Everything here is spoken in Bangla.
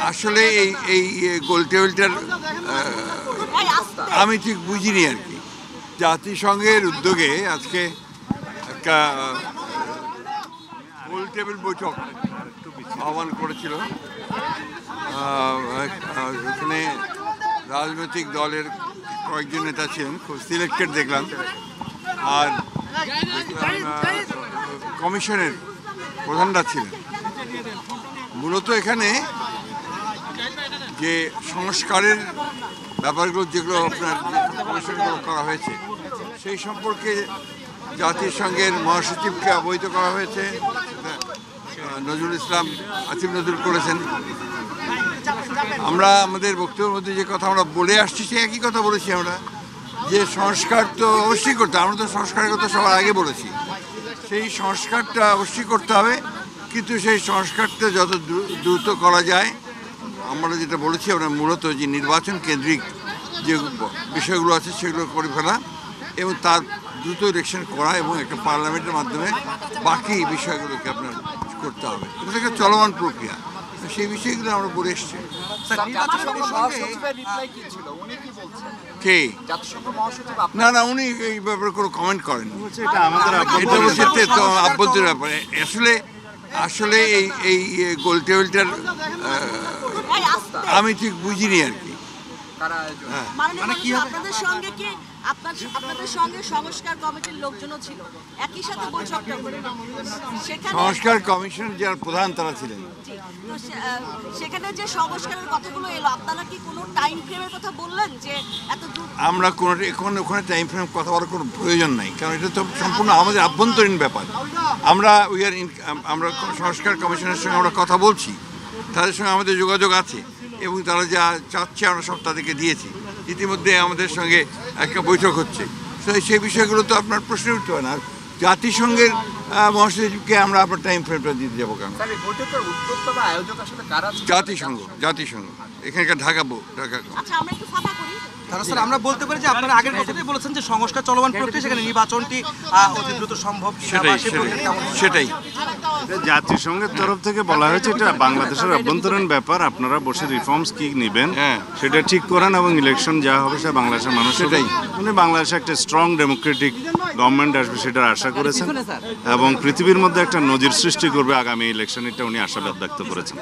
আসলে এই গোল টেবিলটার আমি ঠিক বুঝিনি আর কি। জাতিসংঘের উদ্যোগে আজকে একটা গোল টেবিল বৈঠক আহ্বান করেছিল। এখানে রাজনৈতিক দলের কয়েকজন নেতা ছিলেন, খুব সিলেক্টেড দেখলাম। আর কমিশনের প্রধানরা ছিলেন। মূলত এখানে যে সংস্কারের ব্যাপারগুলো যেগুলো আপনার কমিশনগুলো করা হয়েছে সেই সম্পর্কে জাতিসংঘের মহাসচিবকে অবহিত করা হয়েছে। নজরুল ইসলাম আসিফ নজরুল করেছেন। আমরা আমাদের বক্তব্যের মধ্যে যে কথা আমরা বলে আসছি সে একই কথা বলেছি আমরা, যে সংস্কার তো অবশ্যই করতে, আমরা তো সংস্কারের কথা সবার আগে বলেছি। সেই সংস্কারটা অবশ্যই করতে হবে, কিন্তু সেই সংস্কারটা যত দ্রুত করা যায়, আমরা যেটা বলেছি আমরা মূলত যে নির্বাচন কেন্দ্রিক যে বিষয়গুলো আছে সেগুলো করে ফেলা এবং তার দ্রুত ইলেকশন করা এবং একটা পার্লামেন্টের মাধ্যমে বাকি বিষয়গুলোকে আপনার করতে হবে। এটা একটা চলমান প্রক্রিয়া, সেই বিষয়গুলো আমরা বলে এসছি। না না, উনি এই ব্যাপারে কোনো কমেন্ট করেন। এটা আভ্যন্তরীণ ব্যাপারে। আসলে এই গোল টেবিলটার আমি ঠিক বুঝিনি আর কি। সংস্কার কমিটির লোকজনও ছিল একই সাথে বৈঠকটা সংস্কার কমিশন যার প্রধান তারা ছিলেন। সেখানে যে সংস্কারের কথাগুলো এলো, আপনারা কি কোনো টাইম ফ্রেমের কথা বললেন যে এত দ্রুত? আমরা ওখানে টাইম ফ্রেম কথা বলার কোনো প্রয়োজন নাই, কারণ এটা তো সম্পূর্ণ আমাদের আভ্যন্তরীণ ব্যাপার। আমরা সংস্কার কমিশনের সঙ্গে আমরা কথা বলছি, তাদের সঙ্গে আমাদের যোগাযোগ আছে এবং তারা যা চাচ্ছে আমরা সব তাদেরকে দিয়েছি। ইতিমধ্যে আমাদের সঙ্গে একটা বৈঠক হচ্ছে, সেই বিষয়গুলো তো আপনার প্রশ্ন উঠতে হয় না। জাতিসংঘের মহাসচিবকে আমরা আপনার টাইম ফ্রেমটা দিতে যাবো কেন? জাতিসংঘ এখানকার ঢাকা। স্যার আমরা বলতে পারি যে আপনারা আগের কথাতেই বলেছেন যে সংস্কার চলমান প্রক্রিয়া, সেখানে নির্বাচনটি অতি দ্রুত সম্ভব। সেটাই জাতিসংঘের তরফ থেকে বলা হয়েছে এটা বাংলাদেশের অভ্যন্তরীণ ব্যাপার, আপনারা বসে রিফর্মস কি নেবেন সেটা ঠিক করেন এবং ইলেকশন যা হবে সেটা বাংলাদেশের মানুষ সেটাই। উনি বাংলাদেশে একটা স্ট্রং ডেমোক্রেটিক গভর্নমেন্ট আসবে সেটার আশা করেছেন এবং পৃথিবীর মধ্যে একটা নজির সৃষ্টি করবে আগামী ইলেকশন, এটা উনি আশাবাদ ব্যক্ত করেছেন।